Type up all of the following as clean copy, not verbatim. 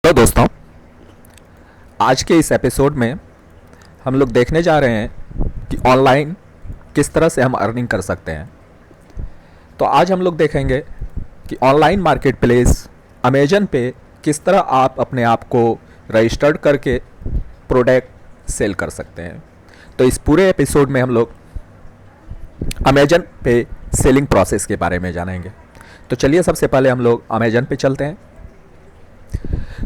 Hello दोस्तों, आज के इस एपिसोड में हम लोग देखने जा रहे हैं कि ऑनलाइन किस तरह से हम अर्निंग कर सकते हैं। तो आज हम लोग देखेंगे कि ऑनलाइन मार्केट प्लेस अमेजन पे किस तरह आप अपने आप को रजिस्टर्ड करके प्रोडक्ट सेल कर सकते हैं। तो इस पूरे एपिसोड में हम लोग अमेजन पे सेलिंग प्रोसेस के बारे में जानेंगे। तो चलिए सबसे पहले हम लोग अमेजन पे चलते हैं।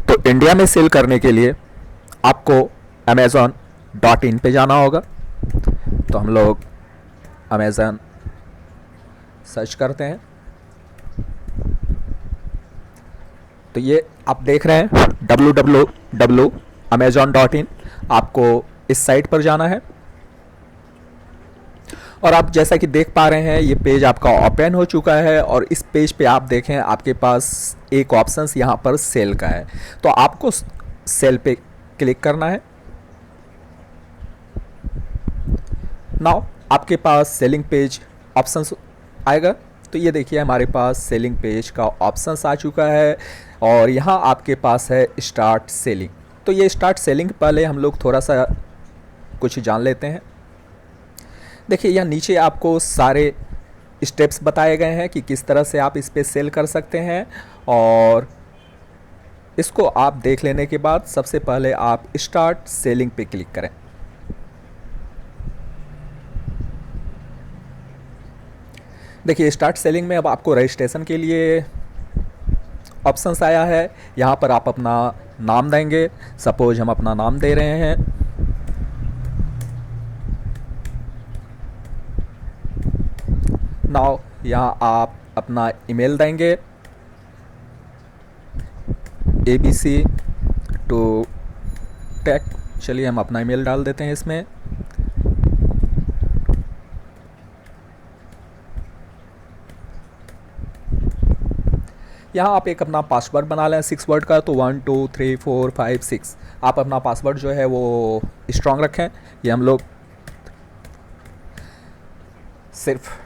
तो इंडिया में सेल करने के लिए आपको amazon.in पे जाना होगा। तो हम लोग अमेज़न सर्च करते हैं। तो ये आप देख रहे हैं www.amazon.in। आपको इस साइट पर जाना है और आप जैसा कि देख पा रहे हैं ये पेज आपका ओपन हो चुका है और इस पेज पे आप देखें आपके पास एक ऑप्शंस यहाँ पर सेल का है। तो आपको सेल पे क्लिक करना है। नाउ आपके पास सेलिंग पेज ऑप्शंस आएगा। तो ये देखिए हमारे पास सेलिंग पेज का ऑप्शंस आ चुका है और यहाँ आपके पास है स्टार्ट सेलिंग। तो ये स्टार्ट सेलिंग पहले हम लोग थोड़ा सा कुछ जान लेते हैं। देखिए यहाँ नीचे आपको सारे स्टेप्स बताए गए हैं कि किस तरह से आप इस पे सेल कर सकते हैं और इसको आप देख लेने के बाद सबसे पहले आप स्टार्ट सेलिंग पे क्लिक करें। देखिए स्टार्ट सेलिंग में अब आपको रजिस्ट्रेशन के लिए ऑप्शंस आया है। यहाँ पर आप अपना नाम देंगे। सपोज हम अपना नाम दे रहे हैं। नाउ यहाँ आप अपना ईमेल देंगे abc@tech। चलिए हम अपना ईमेल डाल देते हैं इसमें। यहाँ आप एक अपना पासवर्ड बना लें 6 वर्ड का। तो 1 2 3 4 5 6 आप अपना पासवर्ड जो है वो स्ट्रॉन्ग रखें। ये हम लोग सिर्फ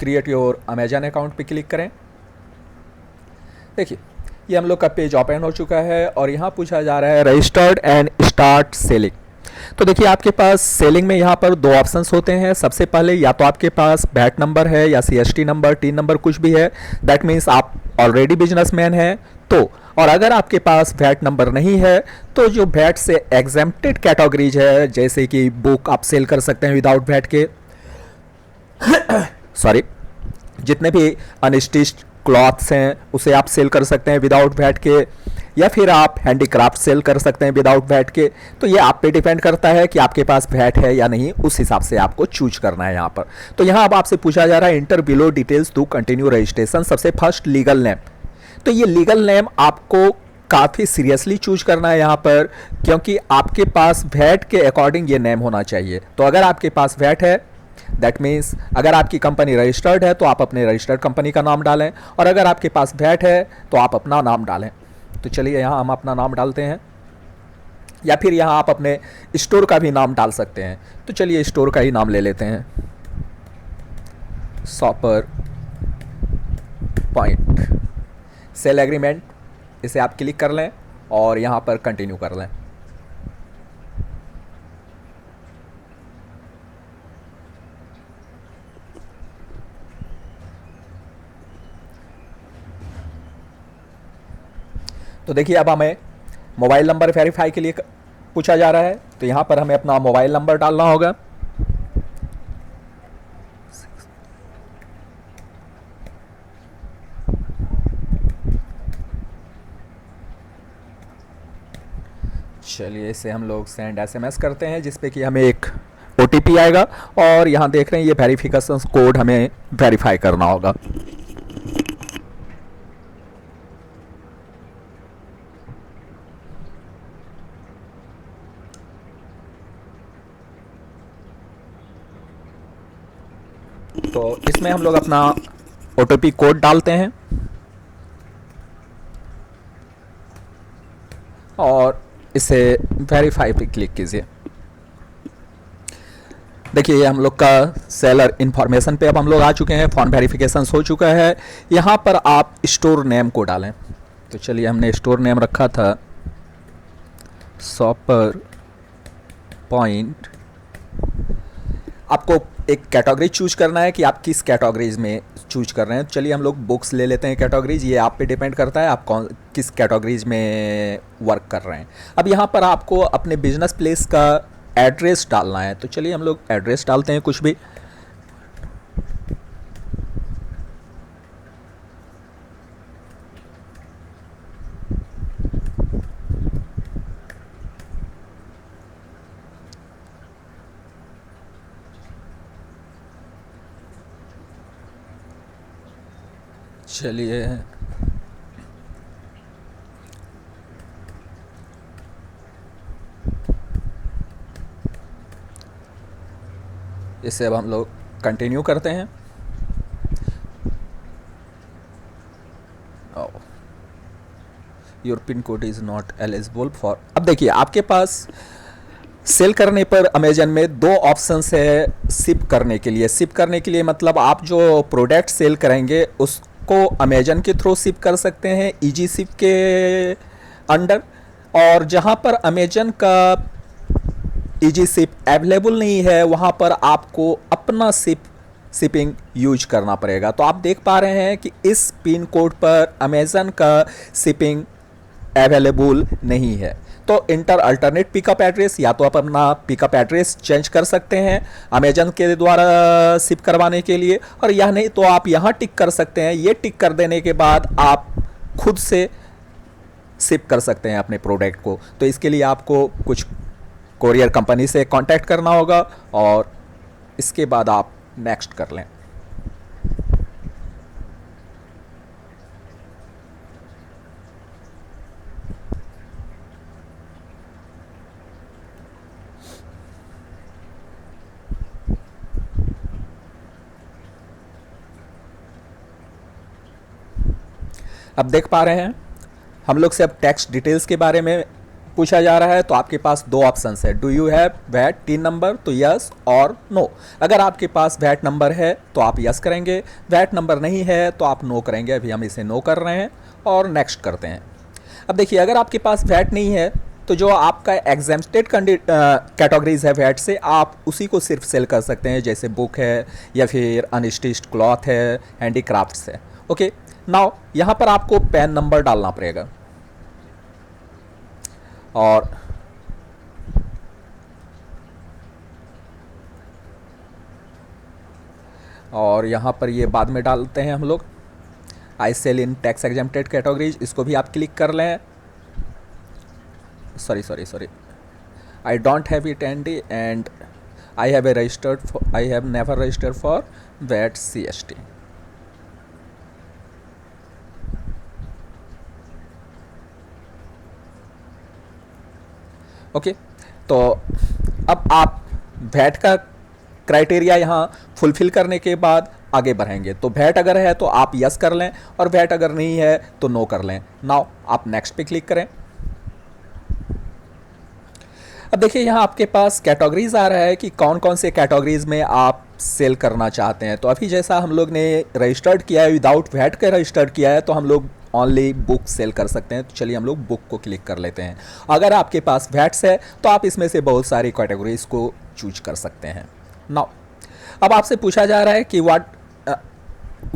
क्रिएट योर अमेजन अकाउंट पे क्लिक करें। देखिए ये हम लोग का पेज ओपन हो चुका है और यहाँ पूछा जा रहा है रजिस्टर्ड एंड स्टार्ट सेलिंग। तो देखिए आपके पास सेलिंग में यहाँ पर दो ऑप्शंस होते हैं। सबसे पहले या तो आपके पास वैट नंबर है या CST नंबर, टीन नंबर कुछ भी है, दैट मीन्स आप ऑलरेडी बिजनेसमैन हैं। तो और अगर आपके पास वैट नंबर नहीं है तो जो वैट से एग्जेम्प्टेड कैटेगरीज है जैसे कि बुक आप सेल कर सकते हैं विदाउट वैट के सॉरी, जितने भी अनस्टिच्ड क्लॉथ्स हैं उसे आप सेल कर सकते हैं विदाउट वैट के, या फिर आप हैंडीक्राफ्ट सेल कर सकते हैं विदाउट वैट के। तो ये आप पे डिपेंड करता है कि आपके पास वैट है या नहीं, उस हिसाब से आपको चूज करना है यहाँ पर। तो यहाँ अब आपसे पूछा जा रहा है enter below details to continue registration. सबसे फर्स्ट लीगल नेम। तो ये लीगल नेम आपको काफ़ी सीरियसली चूज करना है यहाँ पर, क्योंकि आपके पास वैट के अकॉर्डिंग ये नेम होना चाहिए। तो अगर आपके पास वैट है दैट मीन्स अगर आपकी कंपनी रजिस्टर्ड है तो आप अपने रजिस्टर्ड कंपनी का नाम डालें, और अगर आपके पास वैट है तो आप अपना नाम डालें। तो चलिए यहाँ हम अपना नाम डालते हैं, या फिर यहाँ आप अपने स्टोर का भी नाम डाल सकते हैं। तो चलिए स्टोर का ही नाम ले लेते हैं, शॉपर पॉइंट। सेल एग्रीमेंट, इसे आप क्लिक कर लें और यहाँ पर कंटिन्यू कर लें। तो देखिए अब हमें मोबाइल नंबर वेरीफाई के लिए पूछा जा रहा है। तो यहाँ पर हमें अपना मोबाइल नंबर डालना होगा। चलिए इसे हम लोग सेंड SMS करते हैं जिसपे कि हमें एक OTP आएगा और यहाँ देख रहे हैं ये वेरिफिकेशन कोड हमें वेरीफाई करना होगा। तो इसमें हम लोग अपना OTP कोड डालते हैं और इसे वेरीफाई पे क्लिक कीजिए। देखिए ये हम लोग का सेलर इन्फॉर्मेशन पे अब हम लोग आ चुके हैं। फॉर्म वेरिफिकेशन हो चुका है। यहाँ पर आप स्टोर नेम को डालें। तो चलिए, हमने स्टोर नेम रखा था शॉपर पॉइंट। आपको एक कैटेगरी चूज करना है कि आप किस कैटेगरीज में चूज कर रहे हैं। चलिए हम लोग बुक्स ले लेते हैं कैटेगरीज, ये आप पे डिपेंड करता है आप कौन किस कैटेगरीज में वर्क कर रहे हैं। अब यहाँ पर आपको अपने बिजनेस प्लेस का एड्रेस डालना है, तो चलिए हम लोग एड्रेस डालते हैं कुछ भी। चलिए इसे अब हम लोग कंटिन्यू करते हैं। Your pin code is not eligible for. अब देखिए आपके पास सेल करने पर अमेजन में दो ऑप्शंस है शिप करने के लिए। शिप करने के लिए मतलब आप जो प्रोडक्ट सेल करेंगे उसको अमेजन के थ्रू शिप कर सकते हैं इजी शिप के अंडर, और जहां पर अमेजन का इजी शिप अवेलेबल नहीं है वहां पर आपको अपना शिपिंग यूज करना पड़ेगा। तो आप देख पा रहे हैं कि इस पिन कोड पर अमेजन का शिपिंग अवेलेबल नहीं है। तो इंटर अल्टरनेट पिकअप एड्रेस, या तो आप अपना पिकअप एड्रेस चेंज कर सकते हैं अमेजन के द्वारा शिप करवाने के लिए, और यह नहीं तो आप यहाँ टिक कर सकते हैं। ये टिक कर देने के बाद आप खुद से शिप कर सकते हैं अपने प्रोडक्ट को। तो इसके लिए आपको कुछ कोरियर कंपनी से कांटेक्ट करना होगा और इसके बाद आप नेक्स्ट कर लें। अब देख पा रहे हैं हम लोग से अब टैक्स डिटेल्स के बारे में पूछा जा रहा है। तो आपके पास दो ऑप्शंस है, do you have VAT TIN number, तो यस और नो। अगर आपके पास वैट नंबर है तो आप यस करेंगे, वैट नंबर नहीं है तो आप नो करेंगे। अभी हम इसे नो कर रहे हैं और नेक्स्ट करते हैं। अब देखिए अगर आपके पास वैट नहीं है तो जो आपका एग्जेम्प्टेड कैटेगरीज है वैट से, आप उसी को सिर्फ सेल कर सकते हैं, जैसे बुक है या फिर अनस्टिच्ड क्लॉथ है, हैंडीक्राफ्ट्स है। ओके, नाउ यहाँ पर आपको पैन नंबर डालना पड़ेगा और यहाँ पर ये बाद में डालते हैं हम लोग। I sell in tax exempted categories, इसको भी आप क्लिक कर लें। Sorry I don't have it and I have never registered for VAT CST। Okay, तो अब आप वैट का क्राइटेरिया यहाँ फुलफिल करने के बाद आगे बढ़ेंगे। तो वैट अगर है तो आप यस कर लें और वैट अगर नहीं है तो नो कर लें। नाउ आप नेक्स्ट पे क्लिक करें। अब देखिए यहाँ आपके पास कैटेगरीज आ रहा है कि कौन कौन से कैटेगरीज में आप सेल करना चाहते हैं। तो अभी जैसा हम लोग ने रजिस्टर्ड किया है, विदाउट वैट का रजिस्टर्ड किया है, तो हम लोग ओनली बुक सेल कर सकते हैं। तो चलिए हम लोग बुक को क्लिक कर लेते हैं। अगर आपके पास वैट्स है तो आप इसमें से बहुत सारी कैटेगरीज को चूज कर सकते हैं। नाउ अब आपसे पूछा जा रहा है कि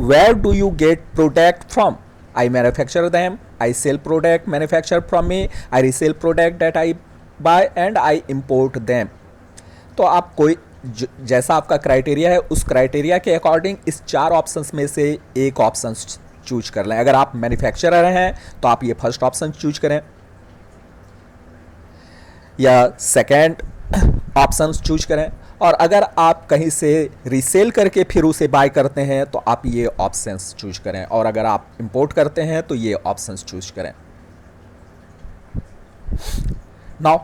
where do you get product from. I manufacture them, I sell product manufacture from me, I resell product that I buy and I import them. तो आप कोई जैसा आपका क्राइटेरिया है उस क्राइटेरिया के अकॉर्डिंग इस चार ऑप्शंस में से एक ऑप्शन चूज कर लें। अगर आप मैन्युफैक्चरर हैं तो आप ये फर्स्ट ऑप्शन चूज करें, या सेकंड ऑप्शन चूज करें, और अगर आप कहीं से रीसेल करके फिर उसे बाय करते हैं तो आप ये ऑप्शंस चूज करें, और अगर आप इंपोर्ट करते हैं तो ये ऑप्शंस चूज करें। नाउ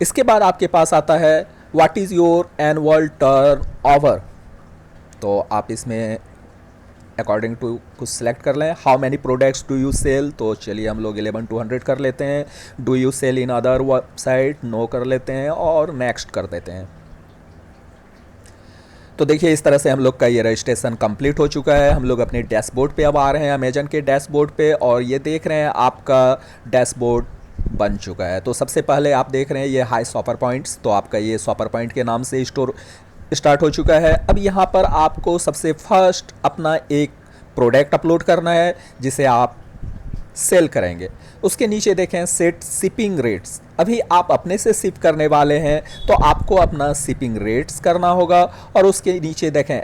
इसके बाद आपके पास आता है what is your annual turnover. तो आप इसमें अकॉर्डिंग टू कुछ सेलेक्ट कर लें। How many products do you sell, तो चलिए हम लोग 11 to 100 कर लेते हैं। Do you sell in other website, no कर लेते हैं और नेक्स्ट कर देते हैं। तो देखिए इस तरह से हम लोग का ये रजिस्ट्रेशन कंप्लीट हो चुका है। हम लोग अपने डैशबोर्ड पे अब आ रहे हैं, अमेजन के डैशबोर्ड पे, और ये देख रहे हैं आपका डैशबोर्ड बन चुका है। तो सबसे पहले आप देख रहे हैं ये हाई शॉपर पॉइंट्स, तो आपका ये शॉपर पॉइंट के नाम से स्टोर स्टार्ट हो चुका है। अब यहाँ पर आपको सबसे फर्स्ट अपना एक प्रोडक्ट अपलोड करना है जिसे आप सेल करेंगे। उसके नीचे देखें सेट शिपिंग रेट्स, अभी आप अपने से शिप करने वाले हैं तो आपको अपना शिपिंग रेट्स करना होगा। और उसके नीचे देखें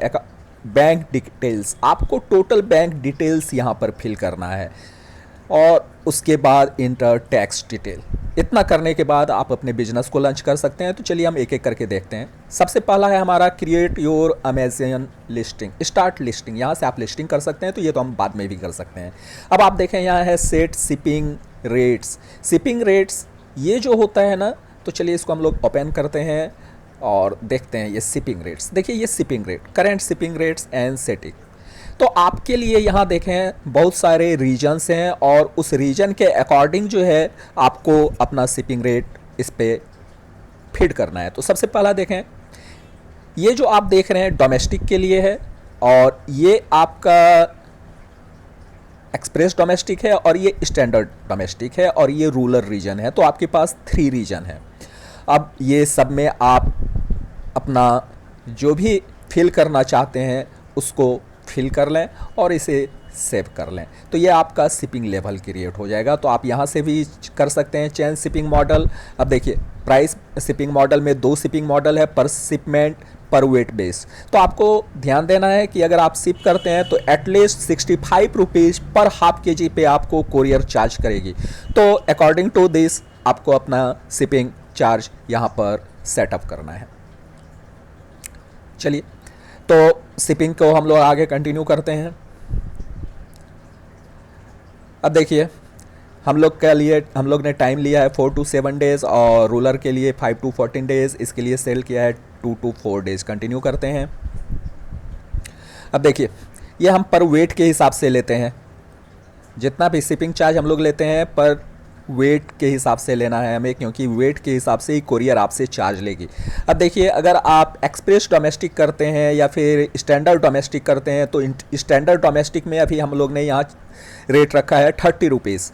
बैंक डिटेल्स, आपको टोटल बैंक डिटेल्स यहाँ पर फिल करना है, और उसके बाद इंटर टैक्स डिटेल। इतना करने के बाद आप अपने बिजनेस को लॉन्च कर सकते हैं। तो चलिए हम एक एक करके देखते हैं। सबसे पहला है हमारा create your Amazon listing, start listing. यहाँ से आप लिस्टिंग कर सकते हैं, तो ये तो हम बाद में भी कर सकते हैं। अब आप देखें यहाँ है set shipping rates. Shipping rates ये जो होता है ना, तो चलिए इसको हम लोग ओपन करते हैं और देखते हैं ये शिपिंग रेट्स। देखिए ये shipping rate, current shipping rates and setting. तो आपके लिए यहाँ देखें बहुत सारे रीजन्स हैं, और उस रीजन के अकॉर्डिंग जो है आपको अपना शिपिंग रेट इस पर फिट करना है। तो सबसे पहला देखें, ये जो आप देख रहे हैं डोमेस्टिक के लिए है, और ये आपका एक्सप्रेस डोमेस्टिक है, और ये स्टैंडर्ड डोमेस्टिक है, और ये रूरल रीजन है। तो आपके पास 3 रीजन है। अब ये सब में आप अपना जो भी फिल करना चाहते हैं उसको फिल कर लें और इसे सेव कर लें। तो ये आपका शिपिंग लेवल क्रिएट हो जाएगा। तो आप यहाँ से भी कर सकते हैं चेंज शिपिंग मॉडल। अब देखिए प्राइस शिपिंग मॉडल में 2 शिपिंग मॉडल है, पर शिपमेंट, पर वेट बेस। तो आपको ध्यान देना है कि अगर आप शिप करते हैं तो एटलीस्ट 65 रुपीज़ पर हाफ केजी पे आपको कोरियर चार्ज करेगी। तो अकॉर्डिंग टू दिस आपको अपना शिपिंग चार्ज यहाँ पर सेटअप करना है। चलिए तो शिपिंग को हम लोग आगे कंटिन्यू करते हैं। अब देखिए हम लोग ने टाइम लिया है 4 to 7 डेज़, और रूलर के लिए 5 to 14 डेज़, इसके लिए सेल किया है 2 to 4 डेज़। कंटिन्यू करते हैं। अब देखिए ये हम पर वेट के हिसाब से लेते हैं, जितना भी शिपिंग चार्ज हम लोग लेते हैं पर वेट के हिसाब से लेना है हमें, क्योंकि वेट के हिसाब से ही कोरियर आपसे चार्ज लेगी। अब देखिए अगर आप एक्सप्रेस डोमेस्टिक करते हैं या फिर स्टैंडर्ड डोमेस्टिक करते हैं, तो स्टैंडर्ड डोमेस्टिक में अभी हम लोग ने यहाँ रेट रखा है 30 रुपीज़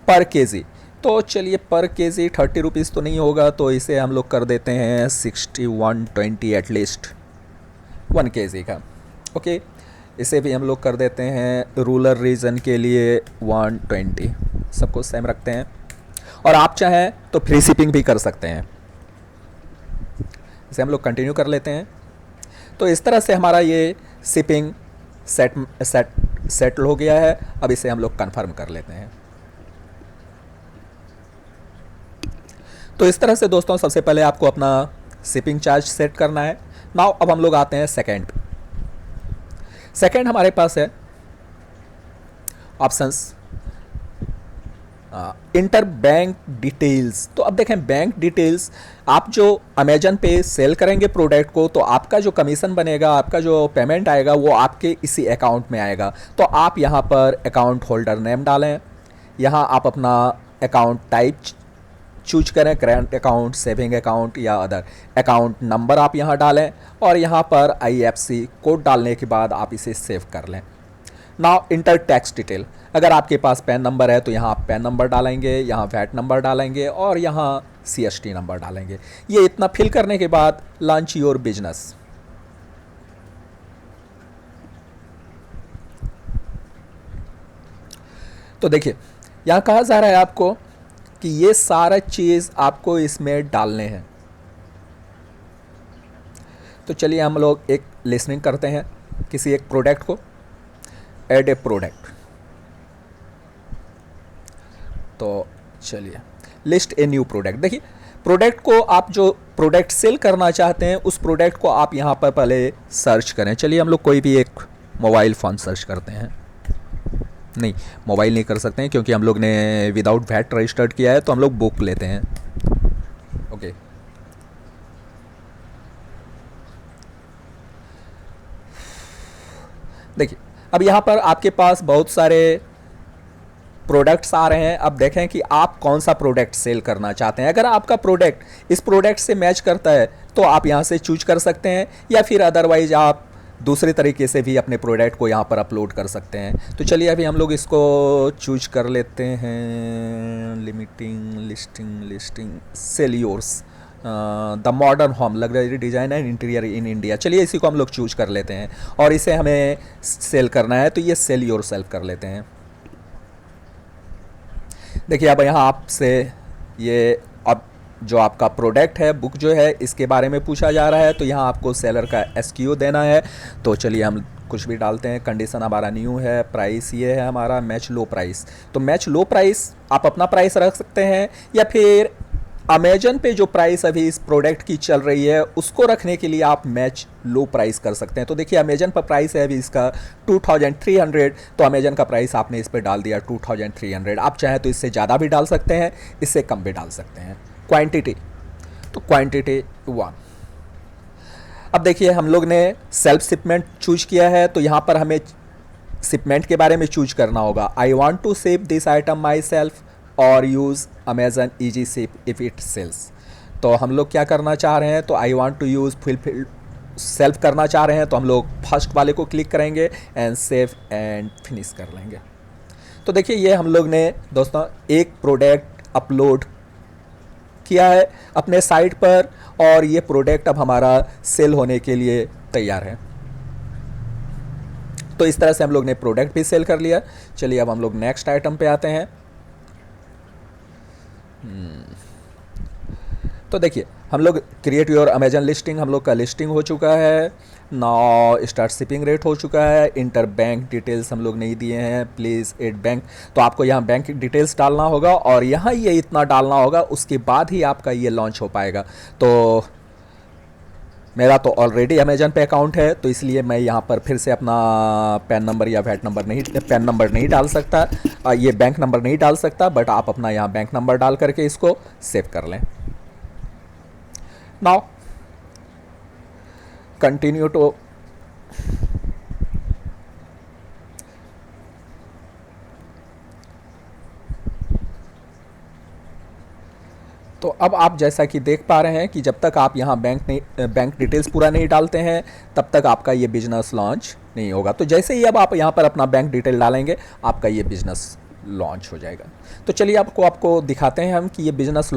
पर केजी। तो चलिए पर केजी 30 रुपीज़ तो नहीं होगा, तो इसे हम लोग कर देते हैं 6120 एटलीस्ट 1 केजी का। ओके, इसे भी हम लोग कर देते हैं रूरल रीजन के लिए 120, सबको सेम रखते हैं। और आप चाहें तो फ्री शिपिंग भी कर सकते हैं। इसे हम लोग कंटिन्यू कर लेते हैं। तो इस तरह से हमारा ये शिपिंग सेटल हो गया है। अब इसे हम लोग कंफर्म कर लेते हैं। तो इस तरह से दोस्तों सबसे पहले आपको अपना शिपिंग चार्ज सेट करना है। नाउ अब हम लोग आते हैं सेकंड पे। सेकंड हमारे पास है ऑप्शंस इंटर बैंक डिटेल्स। तो अब देखें बैंक डिटेल्स, आप जो अमेजन पे सेल करेंगे प्रोडक्ट को, तो आपका जो कमीशन बनेगा, आपका जो पेमेंट आएगा वो आपके इसी अकाउंट में आएगा। तो आप यहाँ पर अकाउंट होल्डर नेम डालें, यहाँ आप अपना अकाउंट टाइप चूज करें, करेंट अकाउंट, सेविंग अकाउंट या अदर। अकाउंट नंबर आप यहाँ डालें, और यहाँ पर IFSC कोड डालने के बाद आप इसे सेव कर लें। नाउ इंटर टैक्स डिटेल, अगर आपके पास पैन नंबर है तो यहाँ आप पैन नंबर डालेंगे, यहाँ वैट नंबर डालेंगे, और यहाँ CST नंबर डालेंगे। ये इतना फिल करने के बाद लॉन्च योर बिजनेस। तो देखिए यहाँ कहा जा रहा है आपको कि ये सारा चीज़ आपको इसमें डालने हैं। तो चलिए हम लोग एक लिसनिंग करते हैं किसी एक प्रोडक्ट को। ऐड ए प्रोडक्ट, तो चलिए लिस्ट ए न्यू प्रोडक्ट। देखिए प्रोडक्ट को, आप जो प्रोडक्ट सेल करना चाहते हैं उस प्रोडक्ट को आप यहाँ पर पहले सर्च करें। चलिए हम लोग कोई भी एक मोबाइल फ़ोन सर्च करते हैं। नहीं, मोबाइल नहीं कर सकते हैं क्योंकि हम लोग ने विदाउट वैट रजिस्टर्ड किया है, तो हम लोग बुक लेते हैं। ओके, देखिए अब यहाँ पर आपके पास बहुत सारे प्रोडक्ट्स आ रहे हैं। अब देखें कि आप कौन सा प्रोडक्ट सेल करना चाहते हैं। अगर आपका प्रोडक्ट इस प्रोडक्ट से मैच करता है तो आप यहाँ से चूज कर सकते हैं, या फिर अदरवाइज आप दूसरे तरीके से भी अपने प्रोडक्ट को यहाँ पर अपलोड कर सकते हैं। तो चलिए अभी हम लोग इसको चूज कर लेते हैं। Listing sell yours the modern home luxury design and interior in India. चलिए इसी को हम लोग चूज कर लेते हैं और इसे हमें सेल करना है, तो ये सेल योर सेल्फ कर लेते हैं। देखिए अब यहाँ आपसे ये अब जो आपका प्रोडक्ट है, बुक जो है, इसके बारे में पूछा जा रहा है। तो यहाँ आपको सेलर का SKU देना है। तो चलिए हम कुछ भी डालते हैं। कंडीशन हमारा न्यू है, प्राइस ये है हमारा मैच लो प्राइस। तो मैच लो प्राइस आप अपना प्राइस रख सकते हैं, या फिर अमेजन पे जो प्राइस अभी इस प्रोडक्ट की चल रही है उसको रखने के लिए आप मैच लो प्राइस कर सकते हैं। तो देखिए अमेजन पर प्राइस है अभी इसका 2300, तो अमेजन का प्राइस आपने इस पर डाल दिया 2300। आप चाहें तो इससे ज़्यादा भी डाल सकते हैं, इससे कम भी डाल सकते हैं। क्वांटिटी, तो क्वांटिटी 1। अब देखिए हम लोग ने सेल्फ शिपमेंट चूज किया है, तो यहाँ पर हमें शिपमेंट के बारे में चूज करना होगा। I want to ship this item myself और use Amazon easy ship if it sells. तो हम लोग क्या करना चाह रहे हैं, तो I want to use fulfil self करना चाह रहे हैं, तो हम लोग फर्स्ट वाले को क्लिक करेंगे एंड सेव एंड फिनिश कर लेंगे। तो देखिए ये हम लोग ने दोस्तों एक प्रोडक्ट अपलोड किया है अपने साइट पर, और ये प्रोडक्ट अब हमारा सेल होने के लिए तैयार है। तो इस तरह से हम लोग ने प्रोडक्ट भी सेल कर लिया। चलिए अब हम लोग नेक्स्ट आइटम पे आते हैं। तो देखिए हम लोग क्रिएट योर अमेजन लिस्टिंग, हम लोग का लिस्टिंग हो चुका है। नाउ स्टार्ट शिपिंग रेट हो चुका है। इंटर बैंक डिटेल्स हम लोग नहीं दिए हैं, प्लीज़ एड बैंक। तो आपको यहाँ बैंक डिटेल्स डालना होगा और यहाँ ये इतना डालना होगा, उसके बाद ही आपका ये लॉन्च हो पाएगा। तो मेरा तो ऑलरेडी अमेजन पे अकाउंट है, तो इसलिए मैं यहाँ पर फिर से अपना पैन नंबर या वैट नंबर नहीं डाल सकता, ये बैंक नंबर नहीं डाल सकता, बट आप अपना यहाँ बैंक नंबर डाल करके इसको सेव कर लें। Now continue to. तो अब आप जैसा कि देख पा रहे हैं कि जब तक आप यहाँ बैंक डिटेल्स पूरा नहीं डालते हैं तब तक आपका ये बिजनेस लॉन्च नहीं होगा। तो जैसे ही अब आप यहाँ पर अपना बैंक डिटेल डालेंगे आपका ये बिजनेस लॉन्च हो जाएगा। तो चलिए आपको दिखाते हैं हम कि ये बिजनेस